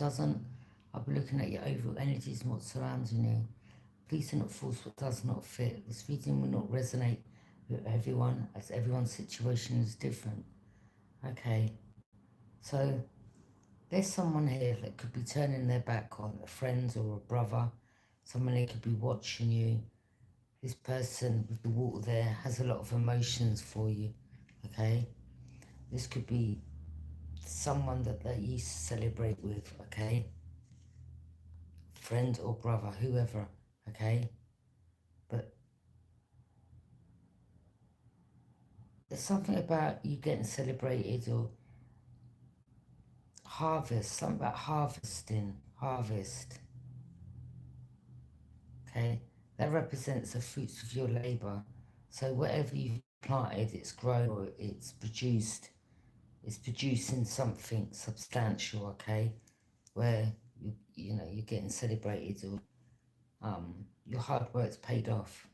doesn't, I'll be looking at your overall energies and what's surrounding you. Please do not force what does not fit. This reading will not resonate with everyone, as everyone's situation is different. Okay, so there's someone here that could be turning their back on a friend or a brother. Someone who could be watching you. This person with the water there has a lot of emotions for you, okay? This could be someone that they used to celebrate with, okay? Friend or brother, whoever, okay? But there's something about you getting celebrated or harvest, something about harvesting, harvest, okay? That represents the fruits of your labour. So whatever you've planted, it's grown or it's producing something substantial, okay? Where you're getting celebrated or your hard work's paid off.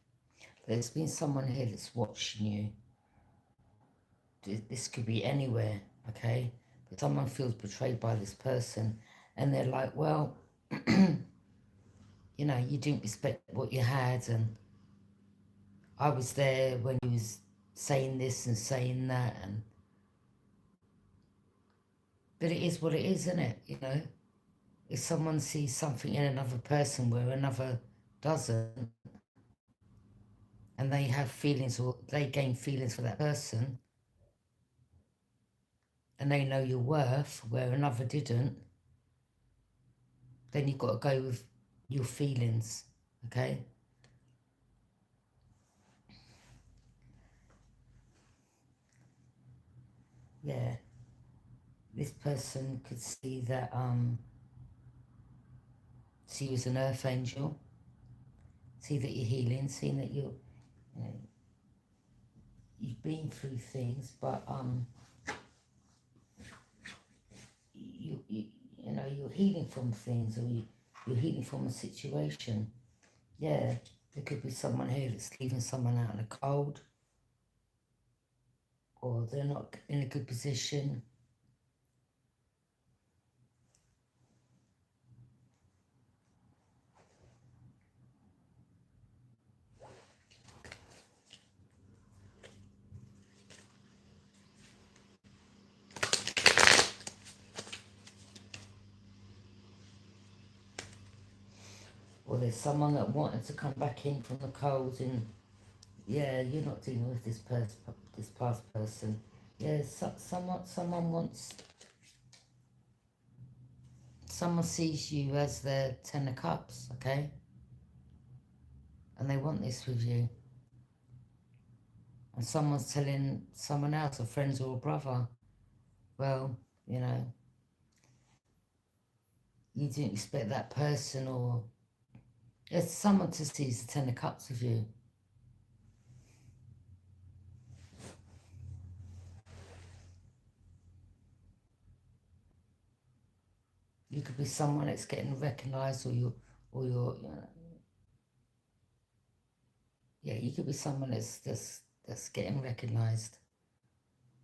There's been someone here that's watching you. This could be anywhere, okay? But someone feels betrayed by this person and they're like, well, you didn't respect what you had, and I was there when you was saying this and saying that, but it is what it is, isn't it? If someone sees something in another person where another doesn't, and they have feelings or they gain feelings for that person, and they know your worth where another didn't, then you've got to go with your feelings, okay? Yeah, this person could see that, see you as an earth angel, see that you're healing, seeing that you've been through things, but you're healing from things, or you're healing from a situation. Yeah, there could be someone here that's leaving someone out in the cold, or they're not in a good position. Or there's someone that wanted to come back in from the cold, and yeah, you're not dealing with this past person. Yeah, someone sees you as their Ten of Cups, okay? And they want this with you. And someone's telling someone else, a friend or a brother, well, you didn't expect that person, or there's someone to see the Ten of Cups with you. You could be someone that's getting recognised, or you're, yeah, you could be someone that's getting recognised,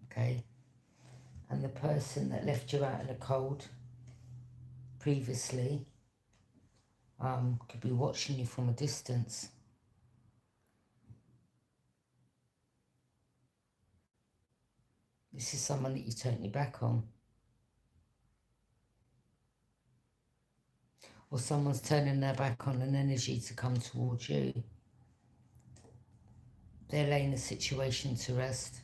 okay? And the person that left you out in the cold previously could be watching you from a distance. This is someone that you turned your back on. Or someone's turning their back on an energy to come towards you. They're laying the situation to rest.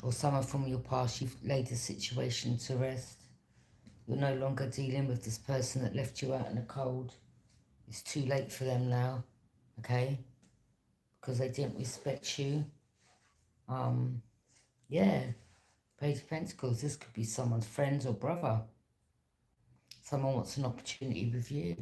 Or someone from your past, you've laid the situation to rest. You're no longer dealing with this person that left you out in the cold. It's too late for them now, okay? Because they didn't respect you. Yeah, Page of Pentacles, this could be someone's friend or brother. Someone wants an opportunity with you.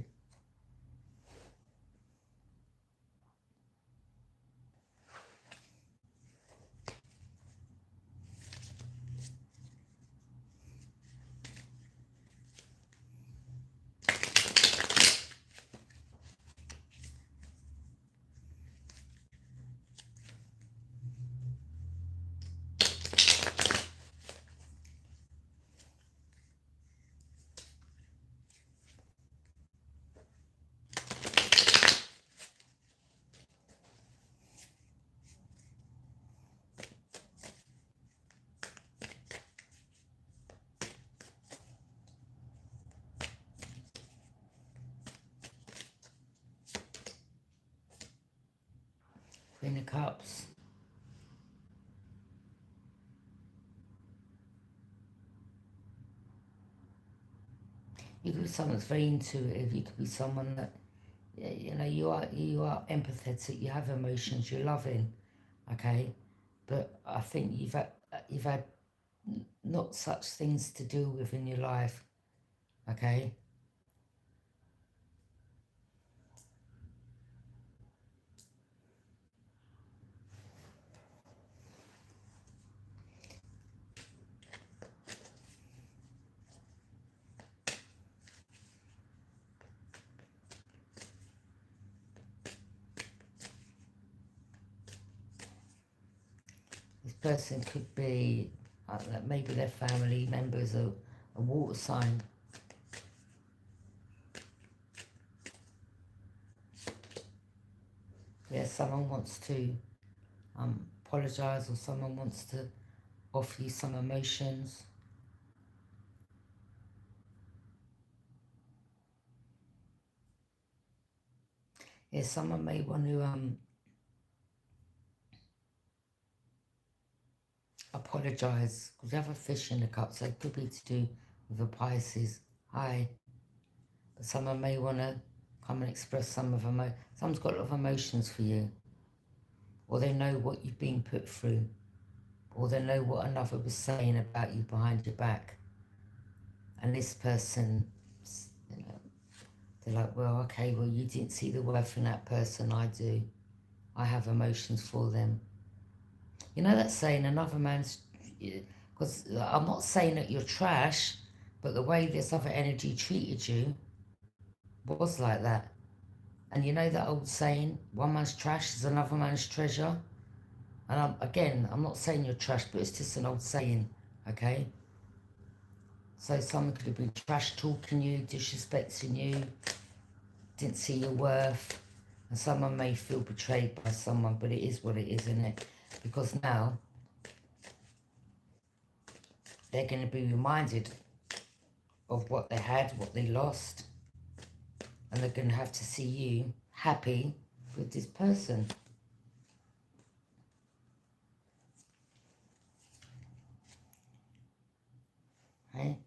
in the cups. You could be someone that's very intuitive. You could be someone that, you know, you are empathetic. You have emotions. You're loving, okay. But I think you've had not such things to deal with in your life, okay. This person could be, maybe their family members are a water sign. Yeah, someone wants to apologise, or someone wants to offer you some emotions. Yeah, someone may want to apologise, because you have a fish in the cup, so it could be to do with a Pisces. Hi. But someone may want to come and express some of someone's got a lot of emotions for you, or they know what you've been put through, or they know what another was saying about you behind your back. And this person, you know, they're like, well, okay, well, you didn't see the worth in that person. I do. I have emotions for them. You know that saying, another man's... Because I'm not saying that you're trash, but the way this other energy treated you was like that. And you know that old saying, one man's trash is another man's treasure? And I'm not saying you're trash, but it's just an old saying, okay? So someone could have been trash talking you, disrespecting you, didn't see your worth, and someone may feel betrayed by someone, but it is what it is, isn't it? Because now they're going to be reminded of what they had, what they lost, and they're going to have to see you happy with this person. Hey?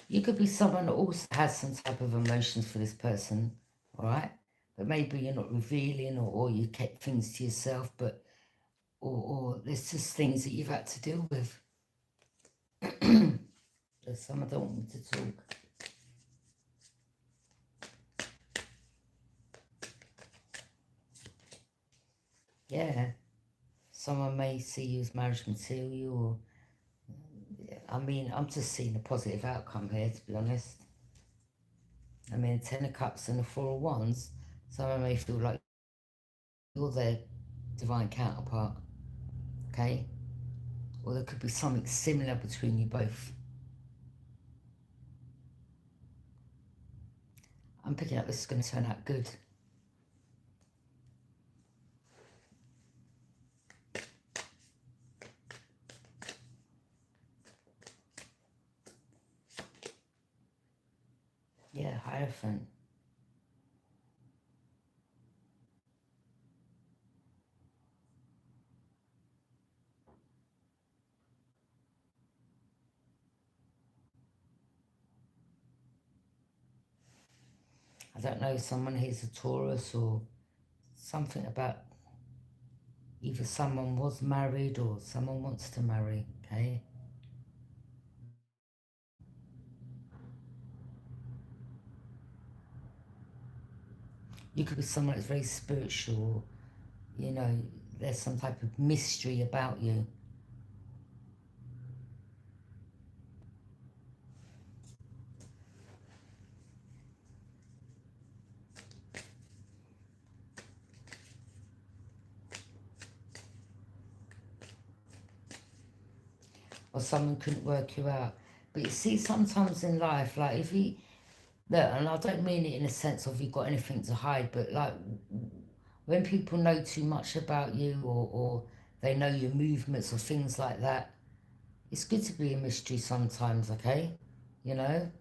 You could be someone that also has some type of emotions for this person, all right? But maybe you're not revealing, or you kept things to yourself, but or there's just things that you've had to deal with. There's someone don't want me to talk. Yeah, someone may see you as marriage material, or I mean, I'm just seeing a positive outcome here, to be honest. I mean, 10 of Cups and the 4 of Wands, someone may feel like you're their divine counterpart, okay? Or there could be something similar between you both. I'm picking up this is going to turn out good. Yeah, Hierophant. I don't know, someone here's a Taurus, or something about either someone was married or someone wants to marry, okay? You could be someone that's very spiritual, you know, there's some type of mystery about you. Or someone couldn't work you out. But you see, sometimes in life, like if you, look, and I don't mean it in a sense of you've got anything to hide, but like when people know too much about you, or they know your movements or things like that, it's good to be a mystery sometimes, okay? You know?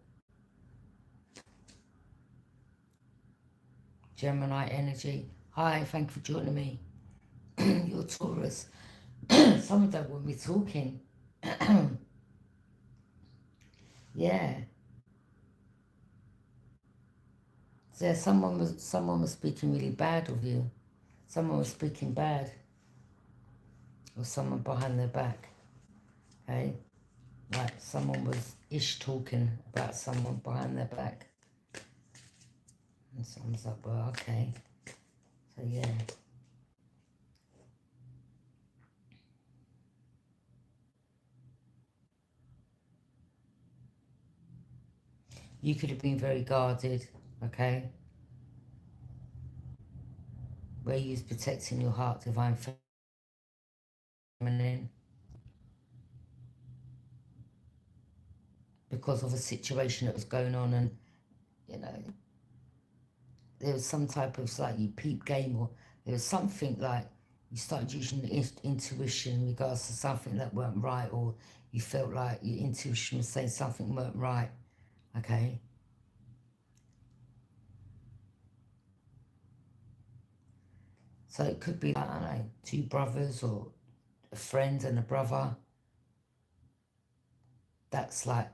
Gemini energy. Hi, thank you for joining me. You're Taurus. Someone don't want me talking. Yeah. So someone was speaking really bad of you. Someone was speaking bad of someone behind their back. Okay? Like someone was talking about someone behind their back. And someone's like, well, okay. So yeah. You could have been very guarded, okay? Where you was protecting your heart, divine feminine, because of a situation that was going on, and you know, there was some type of like you peep game, or there was something like you started using intuition in regards to something that weren't right, or you felt like your intuition was saying something weren't right, okay? So it could be like, I don't know, two brothers or a friend and a brother. That's like,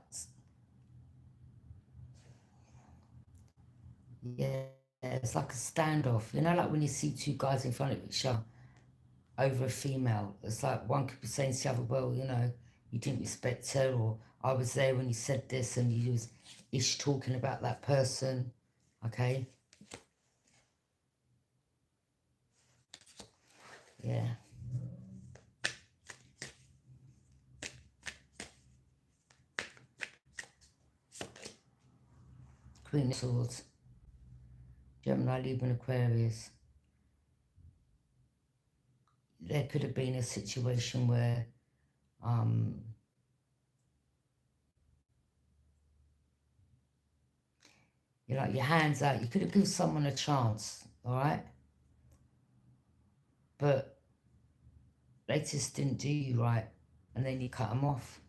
yeah, it's like a standoff. You know, like when you see two guys in front of each other over a female. It's like one could be saying to the other, well, you know, you didn't respect her, or I was there when you said this, and you was ish talking about that person, okay? Yeah. Queen of Swords, Gemini, Libra, and Aquarius. There could have been a situation where you're like your hands out. You could have given someone a chance, all right? But they just didn't do you right, and then you cut them off.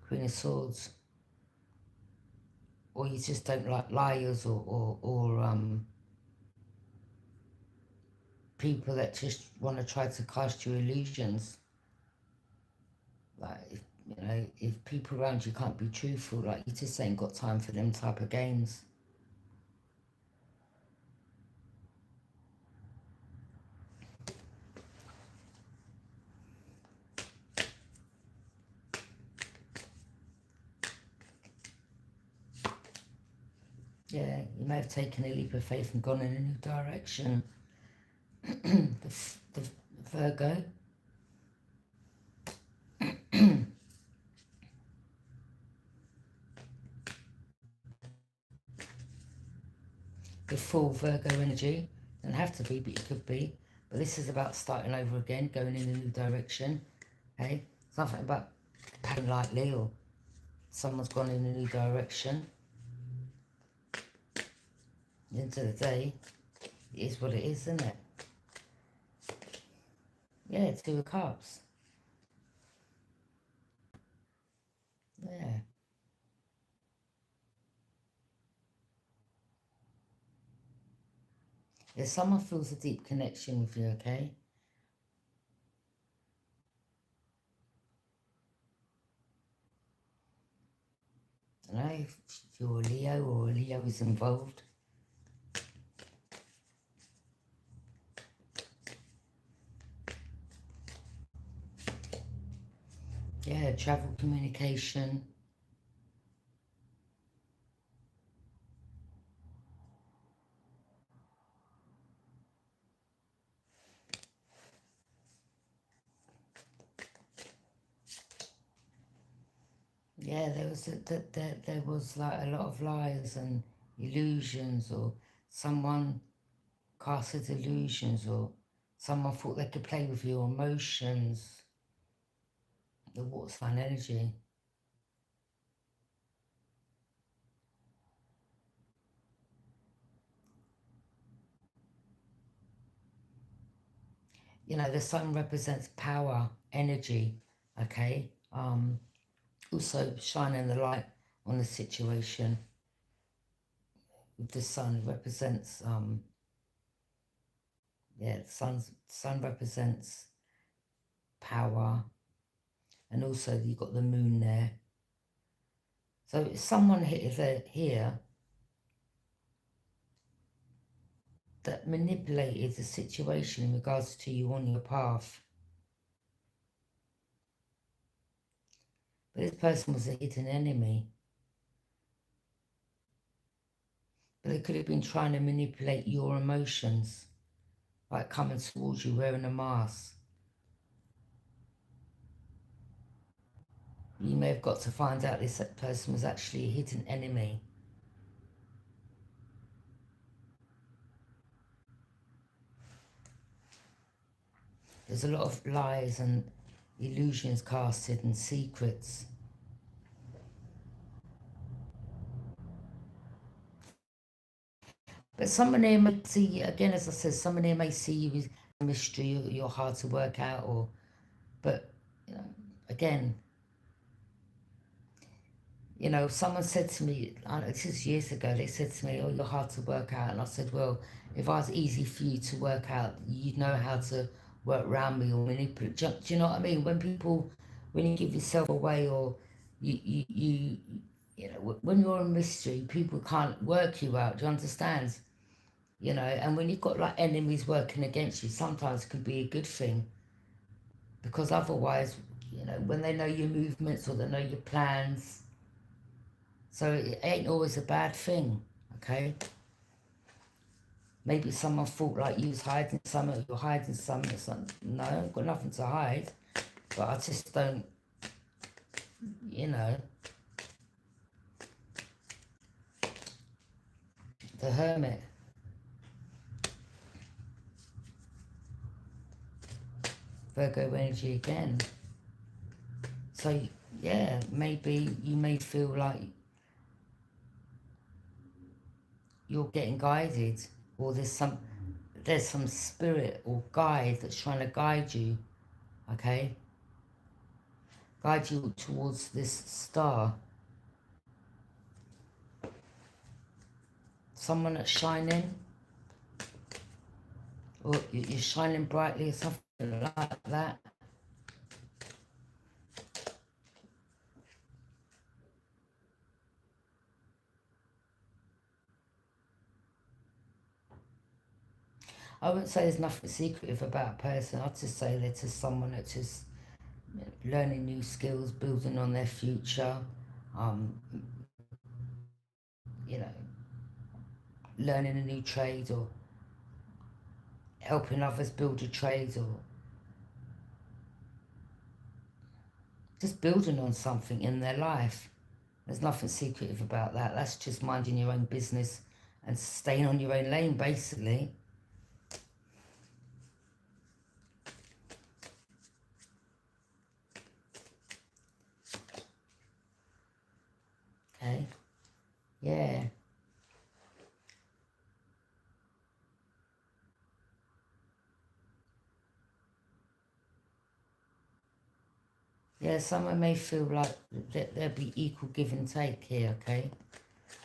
Queen of Swords. Or you just don't like liars, or people that just want to try to cast you illusions. Like, you know, if people around you can't be truthful, like, you just ain't got time for them type of games. Yeah, you may have taken a leap of faith and gone in a new direction. the Virgo. The full Virgo energy. Doesn't have to be, but it could be. But this is about starting over again, going in a new direction. Okay? It's nothing about packing lightly, or someone's gone in a new direction. At the end of the day, it is what it is, isn't it? Yeah, Two of Cups. Yeah. If someone feels a deep connection with you, okay? I don't know if you're a Leo or a Leo is involved. Yeah, travel, communication. Yeah, there was like a lot of lies and illusions, or someone casted illusions, or someone thought they could play with your emotions. The water sign energy. You know, the sun represents power, energy, okay? Also shining the light on the situation. With the sun represents Yeah, the sun represents power, and also you've got the moon there. So if someone here that manipulated the situation in regards to you on your path. But this person was a hidden enemy. But they could have been trying to manipulate your emotions, like coming towards you wearing a mask. You may have got to find out this person was actually a hidden enemy. There's a lot of lies and illusions casted and secrets. But someone here may see, again, as I said, someone here may see you as a mystery, you're hard to work out, or, but, you know, again, you know, someone said to me, this is years ago, they said to me, oh, you're hard to work out. And I said, well, if I was easy for you to work out, you'd know how to work around me or manipulate. Do you know what I mean? When you give yourself away, or you know, when you're a mystery, people can't work you out. Do you understand? You know, and when you've got like enemies working against you, sometimes it could be a good thing. Because otherwise, you know, when they know your movements or they know your plans, so it ain't always a bad thing, okay? Maybe someone thought like you was hiding something, you're hiding something. No, I've got nothing to hide. But I just don't, you know. The Hermit. Virgo energy again. So, yeah, maybe you may feel like you're getting guided, or there's some spirit or guide that's trying to guide you, okay? Guide you towards this star. Someone that's shining, or you're shining brightly or something like that. I wouldn't say there's nothing secretive about a person. I'd just say they're just someone that's just learning new skills, building on their future, you know, learning a new trade, or helping others build a trade, or just building on something in their life. There's nothing secretive about that. That's just minding your own business and staying on your own lane, basically. Okay. Yeah. Yeah, someone may feel like there'll be equal give and take here, okay?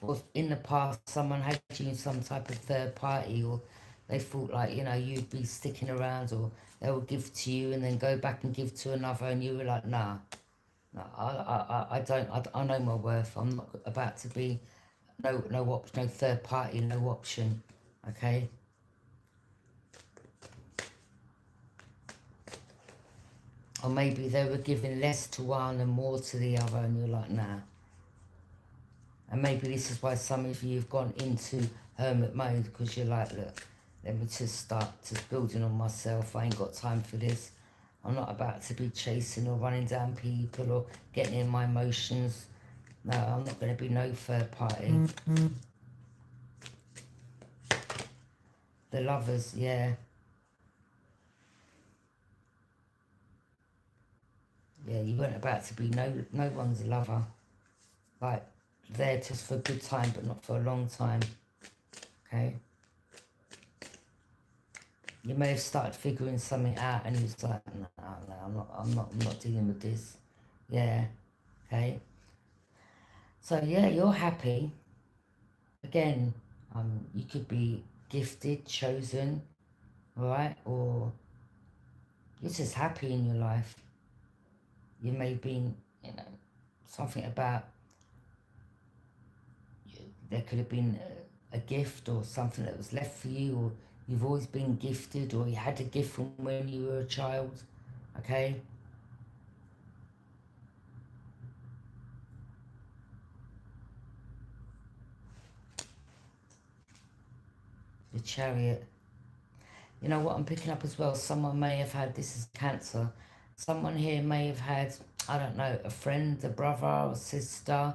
Or in the past, someone had you in some type of third party, or they thought like, you know, you'd be sticking around, or they would give to you and then go back and give to another, and you were like, nah, no, I don't, I know my worth. I'm not about to be no third party, no option, okay? Or maybe they were giving less to one and more to the other, and you're like, nah. And maybe this is why some of you have gone into hermit mode, because you're like, look, let me just start just building on myself. I ain't got time for this. I'm not about to be chasing or running down people or getting in my emotions. No, I'm not going to be no third party. The Lovers, yeah. Yeah, you weren't about to be no one's lover. Like, there just for a good time, but not for a long time. Okay? You may have started figuring something out, and you was like, no, I'm not dealing with this. Yeah. Okay? So, yeah, you're happy. Again, you could be gifted, chosen, all right? Or you're just happy in your life. You may be, you know, something about, there could have been a gift or something that was left for you, or you've always been gifted, or you had a gift from when you were a child, okay? The Chariot. You know what I'm picking up as well? Someone may have had, this is Cancer, someone here may have had, I don't know, a friend, a brother or sister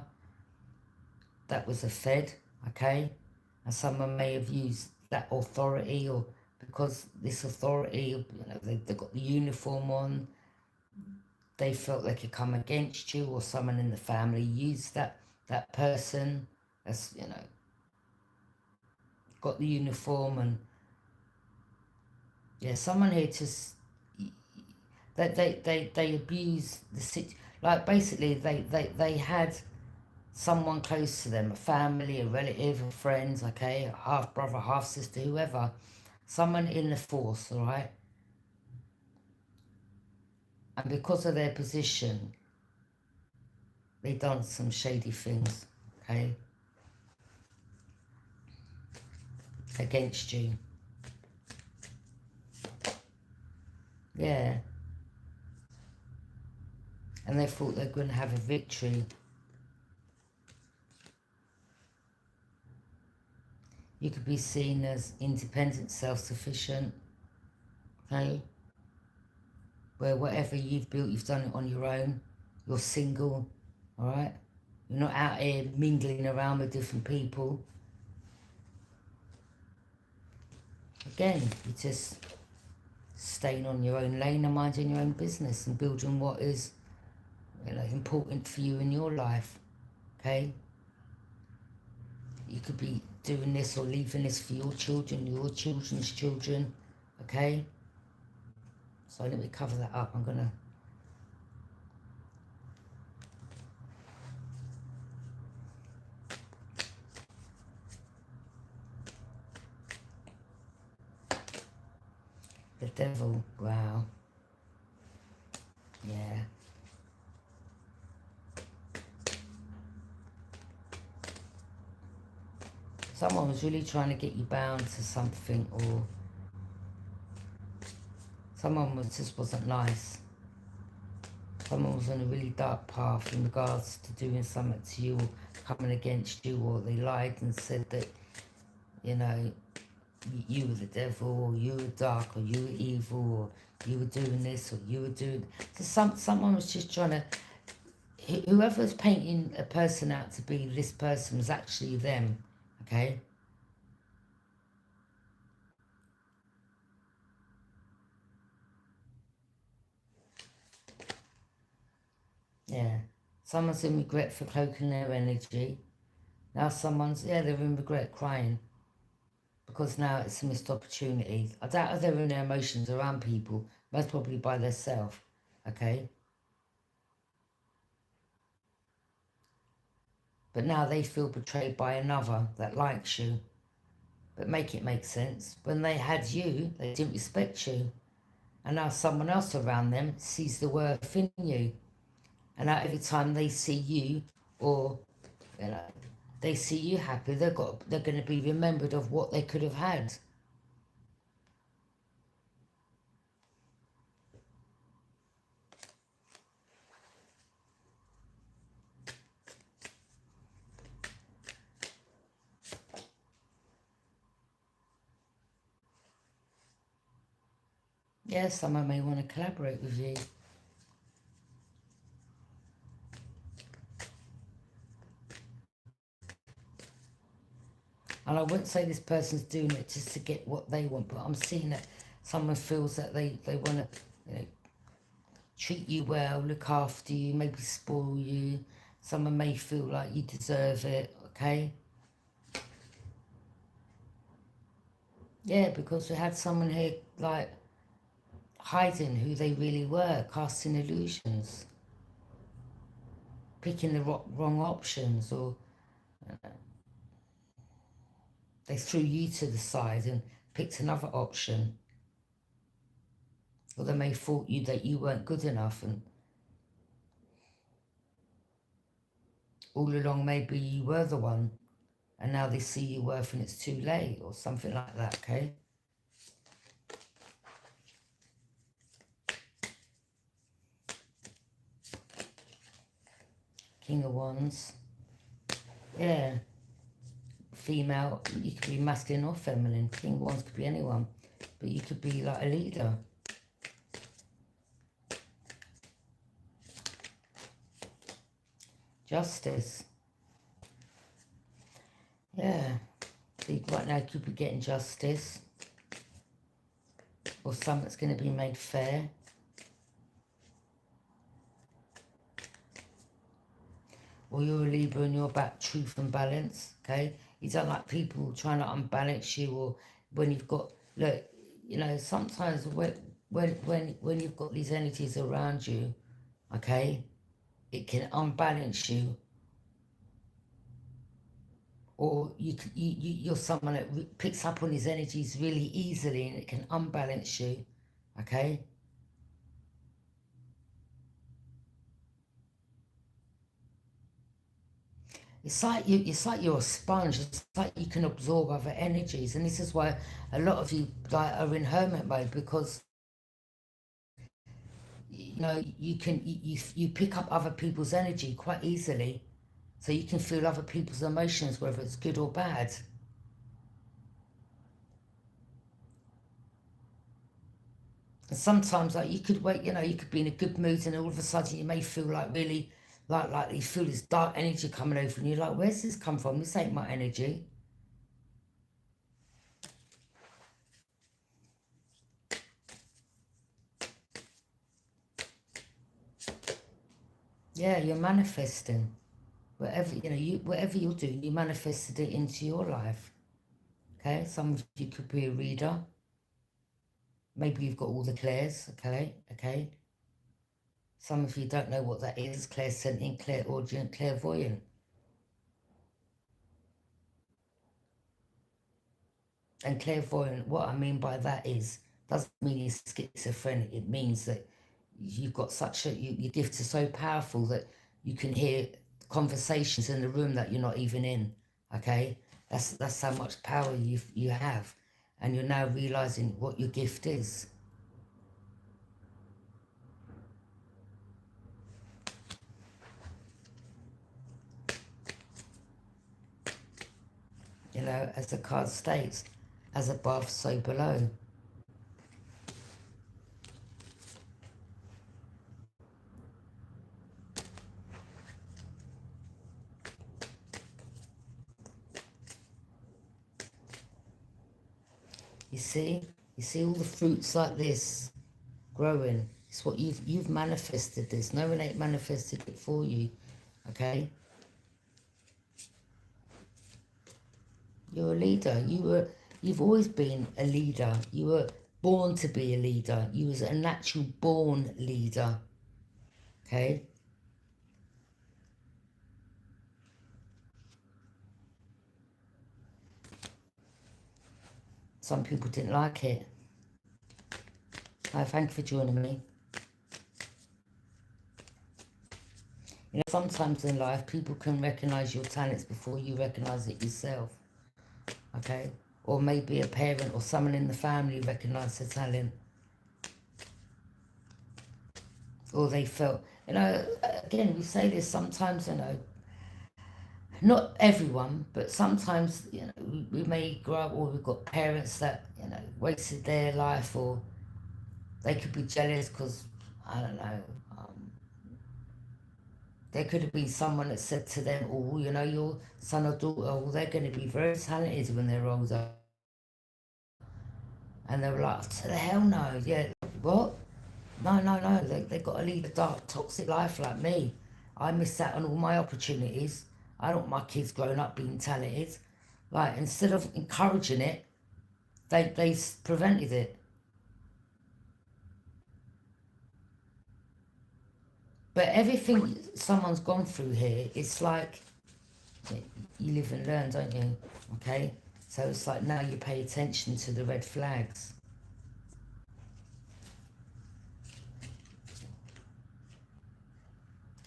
that was a Fed, okay? And someone may have used that authority, or because this authority, you know, they've got the uniform on, they felt they could come against you, or someone in the family used that person as, you know, got the uniform. And yeah, someone here just, they abuse the situation. Like basically they had someone close to them, a family, a relative, a friend, okay, a half brother, half sister, whoever, someone in the force, all right? And because of their position, they done some shady things, okay, against you. Yeah. And they thought they're going to have a victory. You could be seen as independent, self-sufficient, okay? Where whatever you've built, you've done it on your own. You're single, all right? You're not out here mingling around with different people. Again, you're just staying on your own lane and minding your own business and building what is, you know, important for you in your life, okay? You could be doing this or leaving this for your children, your children's children, okay? So let me cover that up. I'm going to... The Devil, wow. Yeah. Someone was really trying to get you bound to something, or someone just wasn't nice. Someone was on a really dark path in regards to doing something to you, or coming against you, or they lied and said that, you know, you were the devil, or you were dark, or you were evil, or you were doing this, or you were doing... So someone was just trying to... Whoever's painting a person out to be this person was actually them, okay? Yeah. Someone's in regret for cloaking their energy. Now someone's, yeah, they're in regret crying. Because now it's a missed opportunity. I doubt if they're in their emotions around people. Most probably by themselves. Okay? But now they feel betrayed by another that likes you. But make it make sense. When they had you, they didn't respect you. And now someone else around them sees the worth in you. And now every time they see you, or, you know, they see you happy, they're going to be remembered of what they could have had. Yeah, someone may want to collaborate with you. And I wouldn't say this person's doing it just to get what they want, but I'm seeing that someone feels that they want to, you know, treat you well, look after you, maybe spoil you. Someone may feel like you deserve it, okay? Yeah, because we had someone here, like, hiding who they really were, casting illusions, picking the wrong options, or they threw you to the side and picked another option. Or they may thought you that you weren't good enough, and all along maybe you were the one, and now they see your worth and it's too late, or something like that, okay? King of Wands. Yeah. Female, you could be masculine or feminine. King of Wands could be anyone. But you could be like a leader. Justice. Yeah. So right now you could be getting justice. Or something's going to be made fair. Or you're a Libra and you're about truth and balance, okay? You don't like people trying to unbalance you, or when you've got, look, you know, sometimes when you've got these energies around you, okay, it can unbalance you, or you're someone that picks up on these energies really easily and it can unbalance you, okay? It's like you're a sponge. It's like you can absorb other energies, and this is why a lot of you like are in hermit mode, because you know you pick up other people's energy quite easily, so you can feel other people's emotions, whether it's good or bad. And sometimes, like, you could wait, you know, you could be in a good mood, and all of a sudden you may feel like really like you feel this dark energy coming over, and you're like, where's this come from? This ain't my energy. Yeah, you're manifesting. Whatever, you know, whatever you're doing, you manifested it into your life. Okay, some of you could be a reader. Maybe you've got all the clairs. Okay. Some of you don't know what that is. Clairsentient, clairaudient, clairvoyant. And clairvoyant, what I mean by that is, doesn't mean you're schizophrenic. It means that you've got such a, your gift is so powerful that you can hear conversations in the room that you're not even in. Okay, that's how much power you have, and you're now realizing what your gift is. You know, as the card states, as above, so below. You see all the fruits like this growing. It's what you've manifested this. No one ain't manifested it for you. Okay? You're a leader. You've always been a leader. You were born to be a leader. You was a natural born leader. Okay? Some people didn't like it. Thank you for joining me. You know, sometimes in life, people can recognize your talents before you recognize it yourself. Okay? Or maybe a parent or someone in the family recognized the talent. Or they felt, you know, again, we say this sometimes, you know, not everyone, but sometimes, you know, we may grow up, or we've got parents that, you know, wasted their life, or they could be jealous because, I don't know, there could have been someone that said to them, oh, you know, your son or daughter, oh, they're going to be very talented when they're older. And they were like, to the hell no. Yeah, what? No. They got to lead a dark, toxic life like me. I missed out on all my opportunities. I don't want my kids growing up being talented. Like, instead of encouraging it, they prevented it. But everything someone's gone through here, it's like, you live and learn, don't you? Okay? So it's like now you pay attention to the red flags.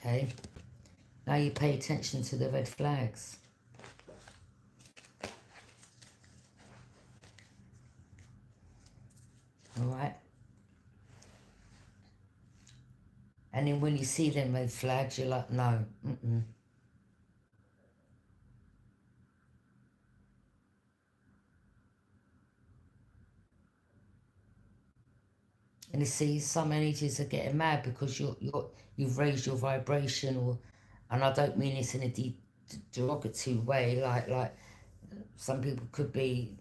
Okay? Now you pay attention to the red flags. Alright? And then when you see them red flags, you're like, no, And you see, some energies are getting mad because you've raised your vibration, and I don't mean this in a derogatory way, like some people could be,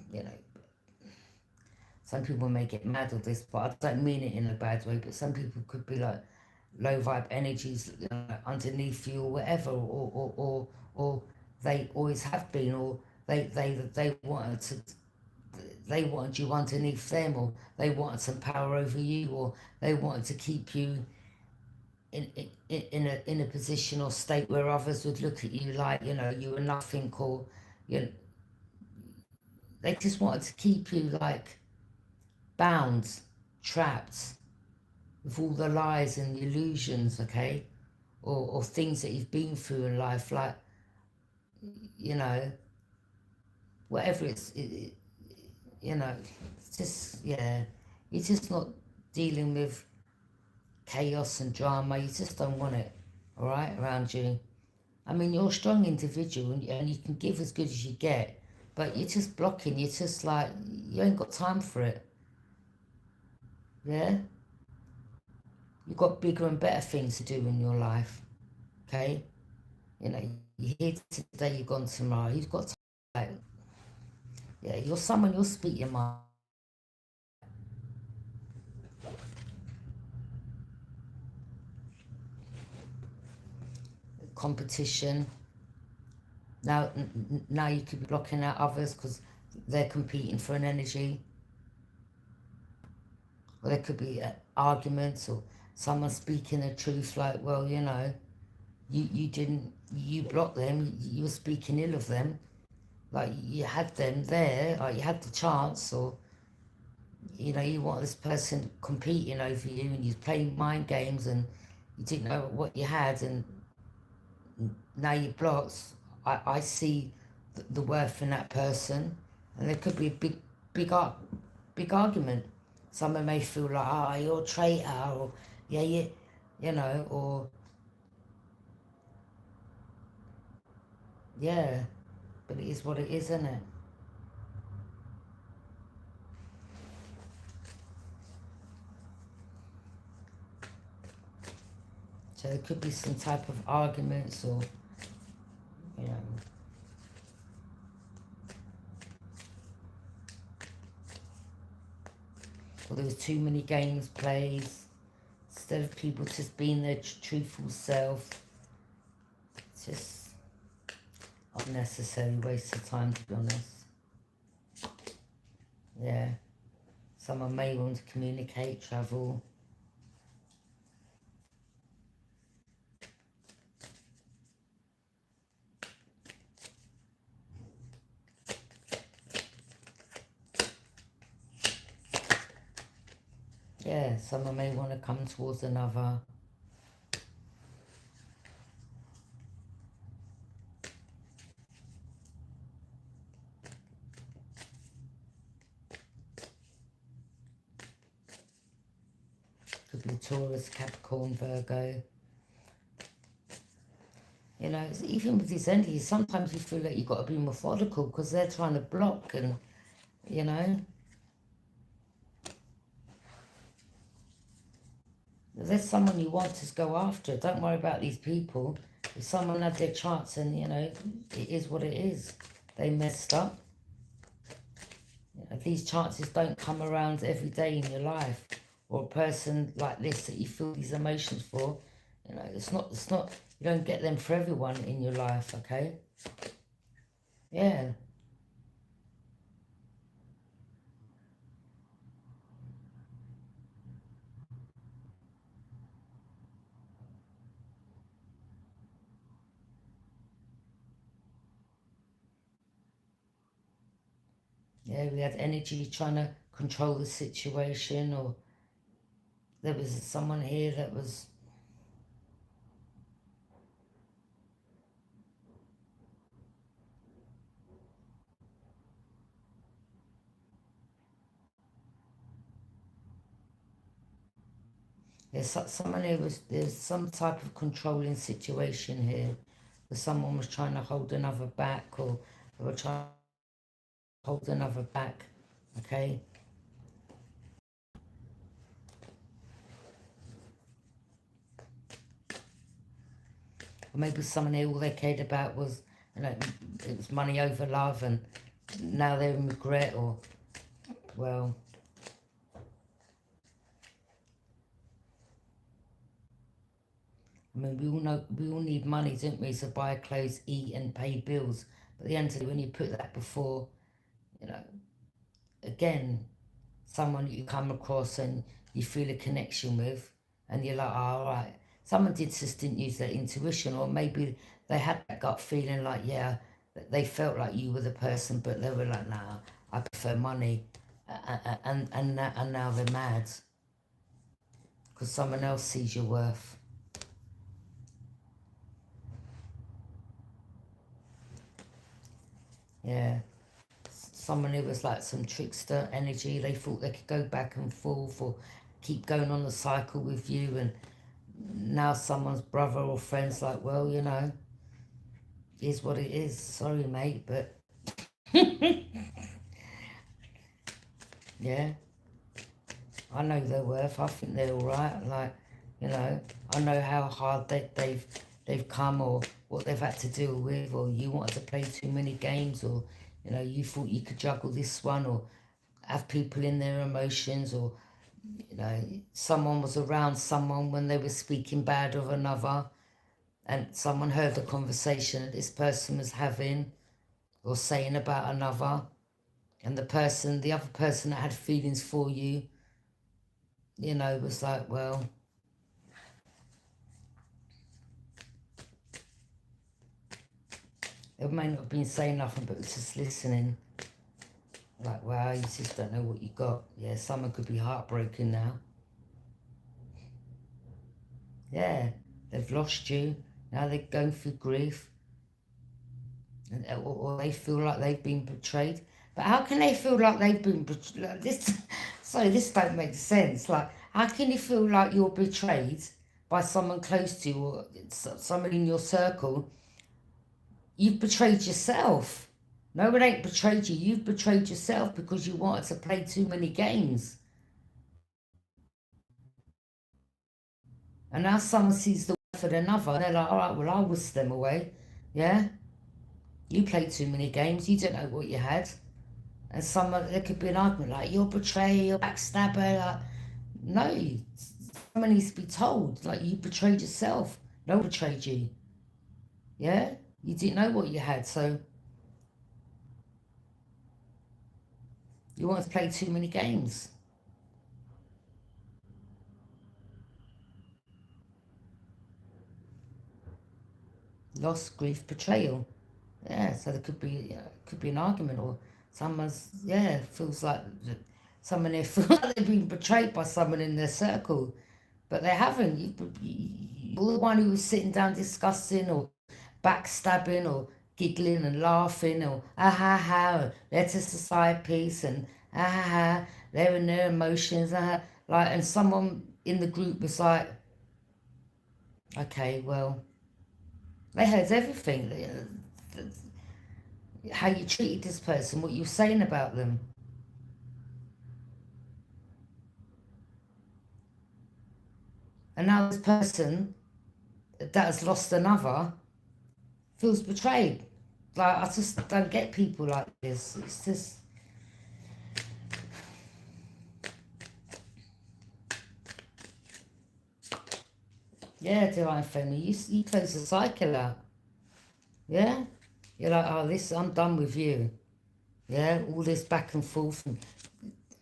you know, some people may get mad with this, but I don't mean it in a bad way, but some people could be like low vibe energies, you know, underneath you or whatever, or they always have been, or they wanted you underneath them, or they wanted some power over you, or they wanted to keep you in a position or state where others would look at you like, you know, you were nothing, or you know, they just wanted to keep you like bound, trapped with all the lies and the illusions, okay, or things that you've been through in life, like, you know, whatever you know, it's just, yeah, you're just not dealing with chaos and drama. You just don't want it, all right, around you. I mean, you're a strong individual, and you can give as good as you get, but you're just blocking. You're just like, you ain't got time for it, yeah? You've got bigger and better things to do in your life, okay? You know, you're here today, you're gone tomorrow. You've got to, like, yeah, you're someone, you'll speak your mind. Competition. Now you could be blocking out others because they're competing for an energy. Or there could be arguments, or someone speaking the truth, like, well, you know, you blocked them, you were speaking ill of them. Like, you had them there, like, you had the chance, or, you know, you want this person competing over you, and you're playing mind games, and you didn't know what you had, and now you're blocked. I see the worth in that person, and there could be a big argument. Someone may feel like, oh, you're a traitor, or yeah, you know, or yeah, but it is what it is, isn't it? So there could be some type of arguments, or, you know, or there was too many games played, instead of people just being their truthful self. It's just unnecessary waste of time, to be honest. Yeah. Someone may want to communicate, travel. Yeah, someone may want to come towards another. Could be Taurus, Capricorn, Virgo. You know, even with these entities, sometimes you feel like you've got to be methodical because they're trying to block, and, you know, if there's someone you want to go after, don't worry about these people. If someone had their chance, and, you know, it is what it is. They messed up. You know, these chances don't come around every day in your life. Or a person like this that you feel these emotions for, you know, it's not, you don't get them for everyone in your life, okay? Yeah. Yeah, we had energy trying to control the situation, or there was someone here that was, There's some type of controlling situation here. Where someone was trying to hold another back, or they were trying to hold another back, okay? Or maybe someone here, all they cared about was, it was money over love, and now they're in regret, or, well, I mean, we all know, we all need money, don't we, to buy clothes, eat, and pay bills. But at the end of the day, when you put that before, you know, again, someone you come across and you feel a connection with, and you're like, oh, all right. Someone just didn't use their intuition, or maybe they had that gut feeling like, yeah, they felt like you were the person, but they were like, nah, I prefer money, and now they're mad because someone else sees your worth. Yeah, someone who was like some trickster energy. They thought they could go back and forth or keep going on the cycle with you, and now someone's brother or friend's like, well, is what it is. Sorry, mate, but yeah, I know their worth. I think they're all right. Like, I know how hard they've come, or what they've had to deal with, or you wanted to play too many games, or you thought you could juggle this one, or have people in their emotions, or someone was around someone when they were speaking bad of another, and someone heard the conversation that this person was having or saying about another, and the other person that had feelings for you, was like, well, it may not have been saying nothing, but was just listening. Like, wow, you just don't know what you got. Yeah, someone could be heartbroken now. Yeah, they've lost you. Now they're going through grief. Or they feel like they've been betrayed. But how can they feel like they've been betrayed? Like this, sorry, this don't make sense. Like, how can you feel like you're betrayed by someone close to you, or someone in your circle? You've betrayed yourself. No one ain't betrayed you. You've betrayed yourself because you wanted to play too many games. And now someone sees the worth of another, and they're like, all right, well, I'll whisk them away. Yeah? You played too many games. You don't know what you had. And there could be an argument like, you're betrayer, you're backstabber. Like, no, someone needs to be told, like, you betrayed yourself. No one betrayed you. Yeah? You didn't know what you had, so you wanted to play too many games. Loss, grief, betrayal. Yeah, so there could be an argument, or someone's, feels like someone there feels like they've been betrayed by someone in their circle, but they haven't. You're the one who was sitting down discussing, or backstabbing, or giggling and laughing, or ah ha ha, or let's us decide peace, and ah ha ha, they're in their emotions, like, and someone in the group was like, okay, well, they heard everything. How you treated this person, what you were saying about them. And now this person that has lost another feels betrayed. Like, I just don't get people like this. It's just, yeah, divine family, you close the cycle out. Yeah? You're like, oh, I'm done with you. Yeah? All this back and forth, and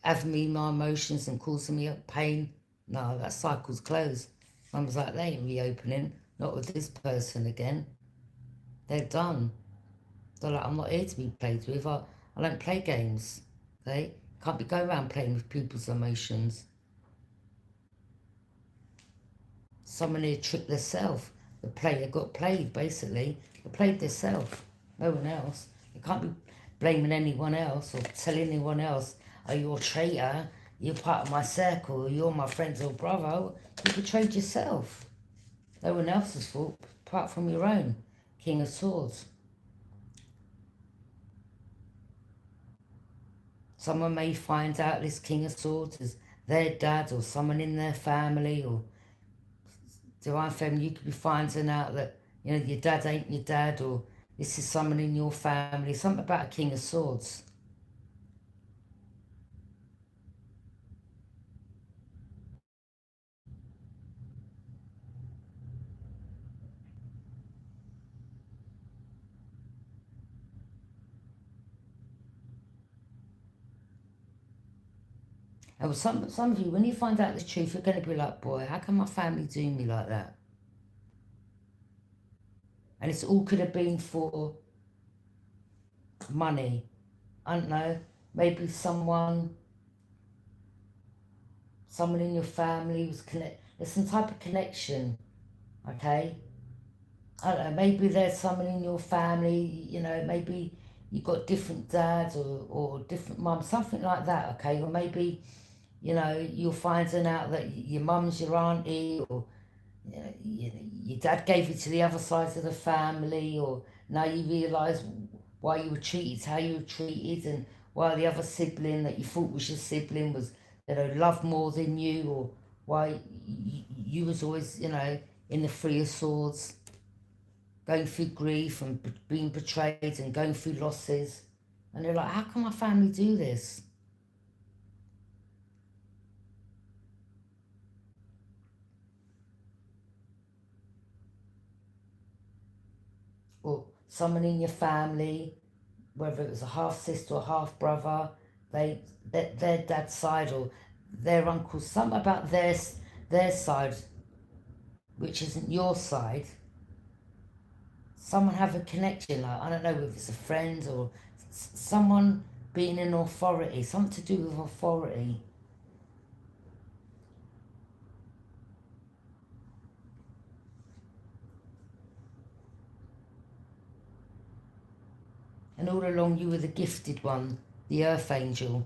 having me my emotions and causing me pain. No, that cycle's closed. Mum's like, they ain't reopening. Not with this person again. They're done. They're like, I'm not here to be played with. I don't play games. Okay? Can't be going around playing with people's emotions. Someone here tricked themselves. The player got played, basically. They played themselves. No one else. They can't be blaming anyone else or telling anyone else, oh, you're a traitor. you're part of my circle, or you're my friend or brother. You betrayed yourself. No one else's fault, apart from your own. King of Swords. Someone may find out this King of Swords is their dad or someone in their family or divine family. You could be finding out that, you know, your dad ain't your dad, or this is someone in your family. Something about a King of Swords. And some of you, when you find out the truth, you're going to be like, boy, how can my family do me like that? And it's all could have been for money. I don't know, maybe someone in your family was there's some type of connection, okay? I don't know, maybe there's someone in your family, you know, maybe you got different dads or different mums, something like that, okay? Or maybe, you know, you're finding out that your mum's your auntie, or you know, your dad gave you to the other side of the family, or now you realise why you were treated how you were treated, and why the other sibling that you thought was your sibling was, you know, loved more than you, or why you was always, you know, in the Three of Swords, going through grief and being betrayed and going through losses. And they're like, how can my family do this? Or someone in your family, whether it was a half sister or half brother, their dad's side or their uncle, something about their side, which isn't your side. Someone have a connection, like, I don't know if it's a friend or someone being in authority, something to do with authority. And all along you were the gifted one, the earth angel.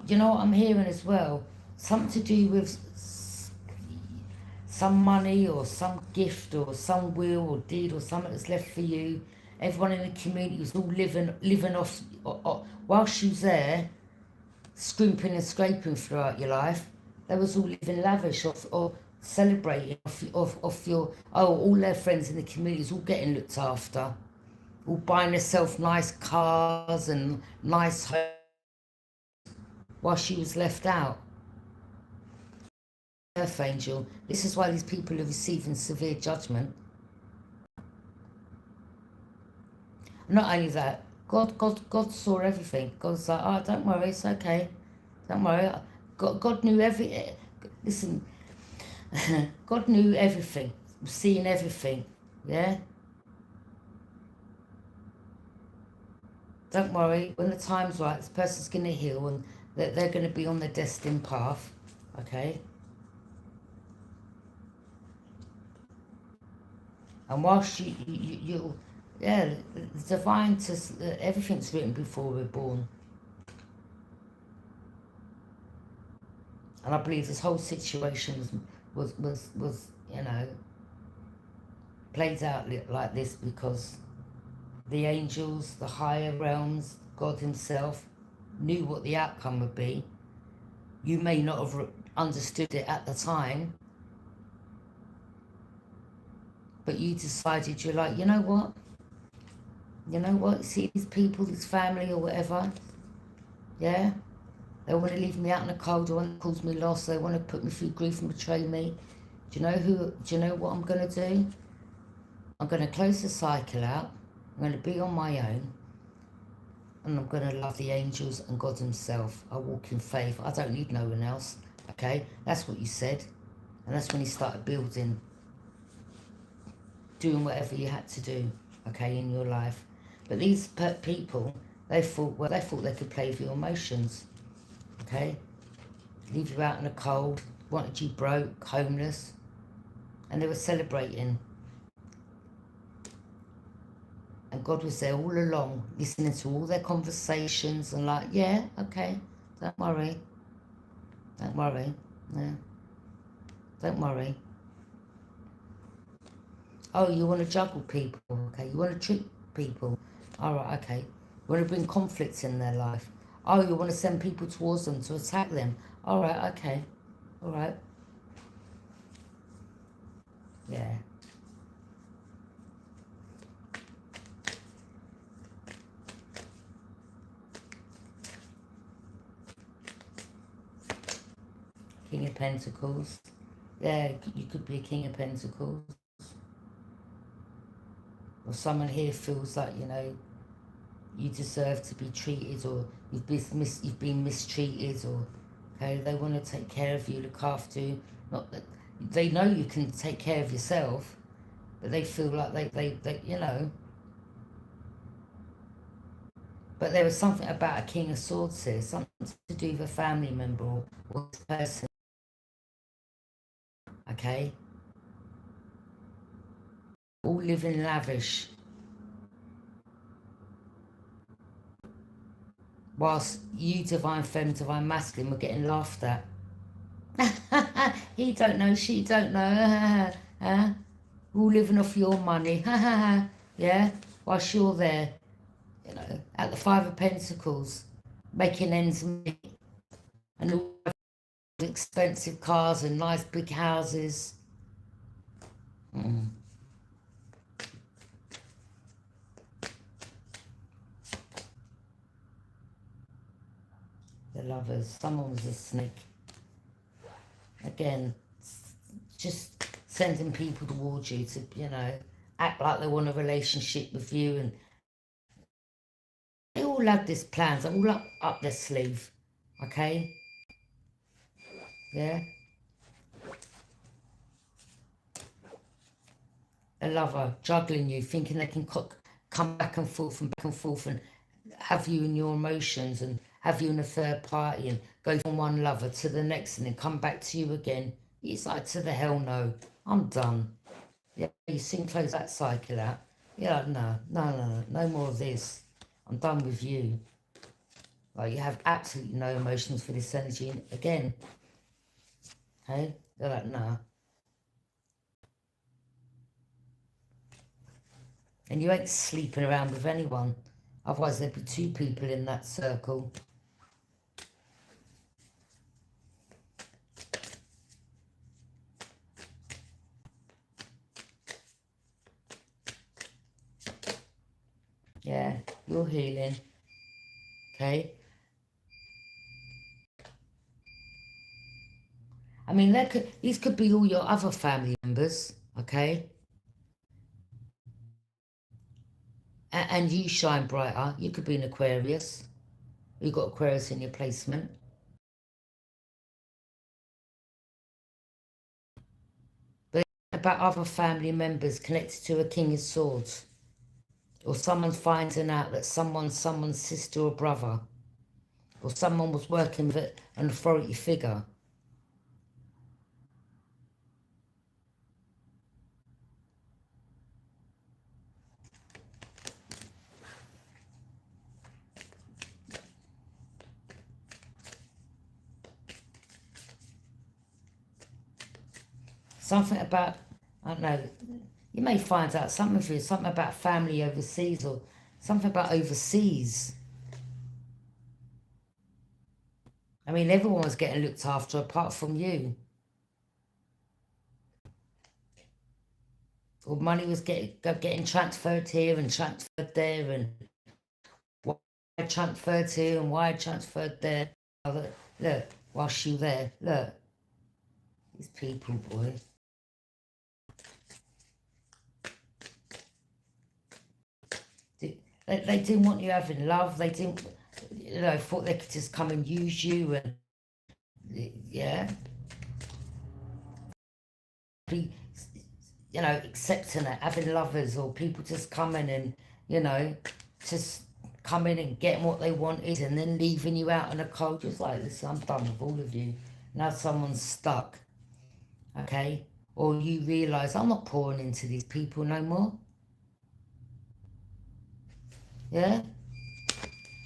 You know what I'm hearing as well? Something to do with some money or some gift or some will or deed or something that's left for you. Everyone in the community was all living off, while she was there, scrimping and scraping throughout your life. They was all living lavish off, or celebrating off your, all their friends in the community was all getting looked after, all buying themselves nice cars and nice homes, while she was left out. Earth angel. This is why these people are receiving severe judgment. Not only that, God saw everything. God's like, oh, don't worry, it's okay. Don't worry. God knew listen, God knew everything, seeing everything. Yeah. Don't worry. When the time's right, this person's going to heal, and they're going to be on their destined path. Okay. And whilst you yeah, the divine, everything's written before we're born. And I believe this whole situation was you know, played out like this because the angels, the higher realms, God himself knew what the outcome would be. You may not have understood it at the time, but you decided, you're like, you know what? You know what? See these people, this family or whatever, yeah? They want to leave me out in the cold, they want to cause me loss, they want to put me through grief and betray me. Do you know what I'm going to do? I'm going to close the cycle out, I'm going to be on my own, and I'm going to love the angels and God himself. I walk in faith, I don't need no one else, okay? That's what you said, and that's when he started building. doing whatever you had to do, okay, in your life. But these people, they thought, well, they thought they could play with your emotions, okay? Leave you out in the cold, wanted you broke, homeless, and they were celebrating. And God was there all along, listening to all their conversations and like, yeah, okay, don't worry, yeah, don't worry. Oh, you want to juggle people, okay, you want to trick people, all right, okay. You want to bring conflicts in their life. Oh, you want to send people towards them to attack them, all right, okay, all right, yeah. King of Pentacles. Yeah, you could be a King of Pentacles. Or someone here feels like, you know, you deserve to be treated, or you've been mistreated, or, okay, they want to take care of you, look after you. Not that they know you can take care of yourself, but they feel like they you know. But there was something about a King of Swords here, something to do with a family member or this person, okay? All living lavish, whilst you, divine feminine, divine masculine, were getting laughed at. He don't know, she don't know. Huh? All living off your money. Yeah? Whilst you're there, you know, at the Five of Pentacles, making ends meet, and all expensive cars and nice big houses. The Lovers. Someone was a snake. Again, just sending people towards you to, you know, act like they want a relationship with you, and they all had this plans, all up their sleeve, okay? Yeah? A lover juggling you, thinking they can come back and forth and have you in your emotions and have you in a third party and go from one lover to the next and then come back to you again. It's like, to the hell no, I'm done. Yeah, you soon close that cycle out. You're like, no more of this. I'm done with you. Like, you have absolutely no emotions for this energy again. Okay? They're like, no. And you ain't sleeping around with anyone. Otherwise there'd be two people in that circle. Yeah, you're healing. Okay? I mean, these could be all your other family members, okay? And you shine brighter. You could be an Aquarius. You've got Aquarius in your placement. But about other family members connected to a King of Swords. Or someone finding out that someone's sister or brother. Or someone was working with an authority figure. Something about, I don't know, you may find out something for you, something about family overseas, or something about overseas. I mean, everyone was getting looked after apart from you. Or money was getting transferred here and transferred there, and why transferred here and why transferred there. Look, whilst you there, look. These people, boy. They didn't want you having love. They didn't, you know, thought they could just come and use you, and yeah. you know, accepting it, having lovers or people just coming and, you know, just coming and getting what they wanted and then leaving you out in the cold. Just like, listen, I'm done with all of you. Now someone's stuck, okay? Or you realise, I'm not pouring into these people no more. Yeah?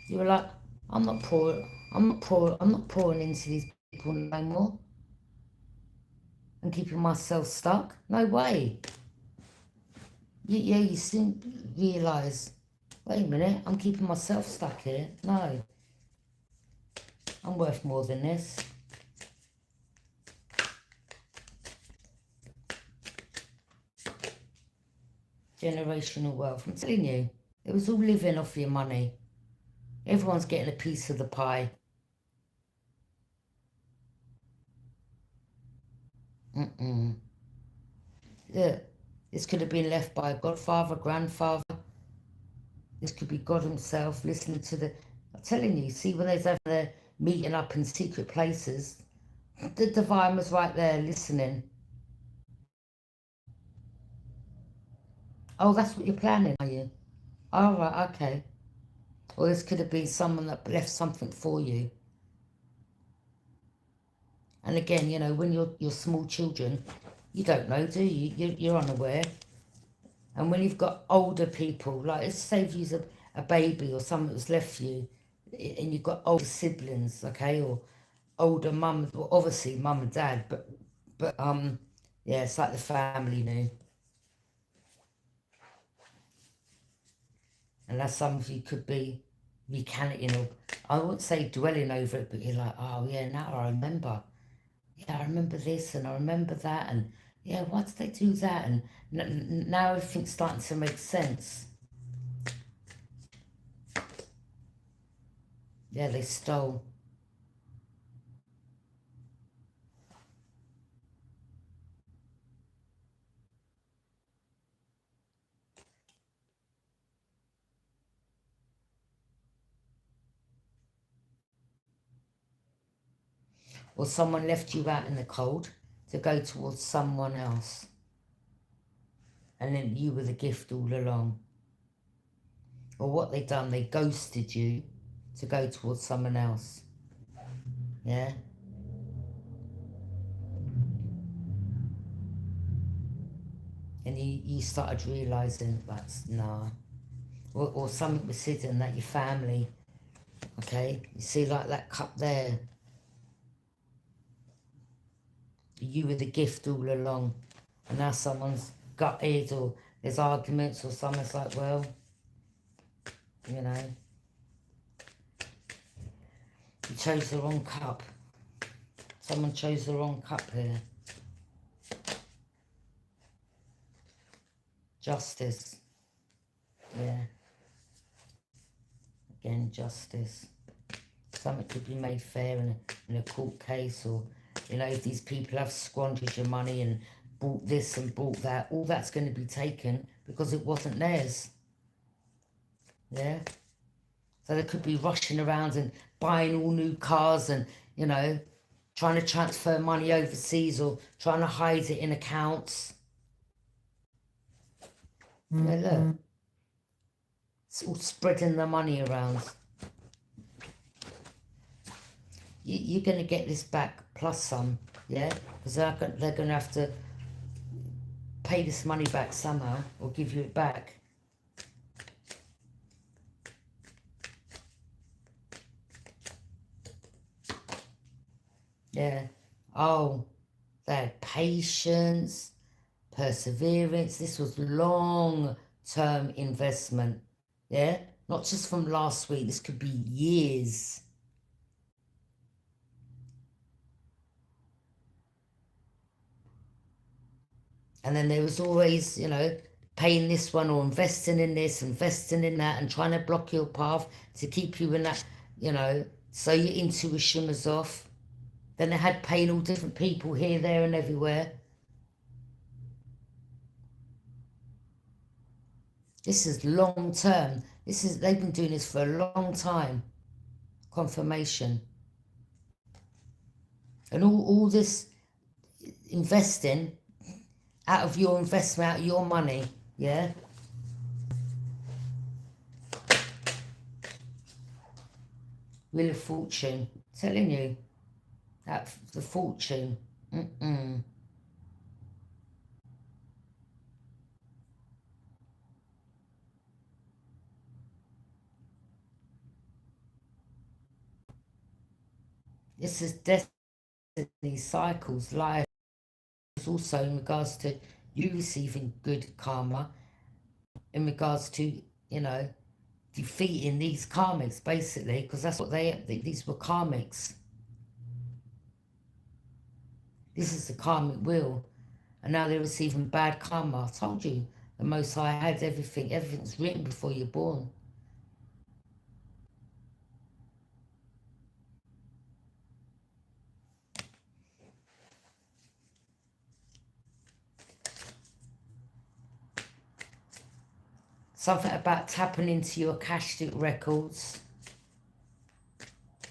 You were like, I'm not pouring into these people no more. And keeping myself stuck. No way. You soon realise, wait a minute, I'm keeping myself stuck here. No. I'm worth more than this. Generational wealth. I'm telling you, it was all living off your money. Everyone's getting a piece of the pie. Yeah, this could have been left by a godfather, grandfather. This could be God himself listening to the... I'm telling you, see when they're having their meeting up in secret places, the divine was right there listening. Oh, that's what you're planning, are you? Oh, right, okay. Or this could have been someone that left something for you. And again, you know, when you're small children, you don't know, do you? You're unaware. And when you've got older people, like let's say if you're a baby or someone that was left for you, and you've got older siblings, okay, or older mum, well, obviously mum and dad, but yeah, it's like the family knew. And that's some of you could be recanting, or I wouldn't say dwelling over it, but you're like, oh yeah, now I remember. Yeah, I remember this and I remember that, and yeah, why did they do that? And now everything's starting to make sense. Yeah, they stole. Or someone left you out in the cold to go towards someone else. And then you were the gift all along. Or what they done, they ghosted you to go towards someone else. Yeah? And you started realising that's nah. Or something was hidden that your family, okay? You see like that cup there. You were the gift all along. And now someone's gutted or there's arguments or someone's like, well, you know, you chose the wrong cup. Someone chose the wrong cup here. Justice. Yeah. Again, justice. Something could be made fair in a court case, or, you know, if these people have squandered your money and bought this and bought that, all that's going to be taken because it wasn't theirs. Yeah? So they could be rushing around and buying all new cars and, you know, trying to transfer money overseas or trying to hide it in accounts. Yeah, look. It's all spreading the money around. You're going to get this back plus some, yeah? Because they're going to have to pay this money back somehow or give you it back. Yeah. Oh, they had patience, perseverance. This was long-term investment, yeah? Not just from last week. This could be years. And then there was always, you know, paying this one or investing in this, investing in that, and trying to block your path to keep you in that, you know, so your intuition was off. Then they had paying all different people here, there, and everywhere. This is long term. They've been doing this for a long time. Confirmation. And all this investing, out of your investment, out of your money, yeah? Wheel of Fortune, telling you, that the fortune, This is destiny, cycles, life, also in regards to you receiving good karma, in regards to, you know, defeating these karmics, basically, because that's what these were karmics. This is the karmic wheel, and now they're receiving bad karma. I told you, the Most High had everything. Everything's written before you're born. Something about tapping into your Akashic records.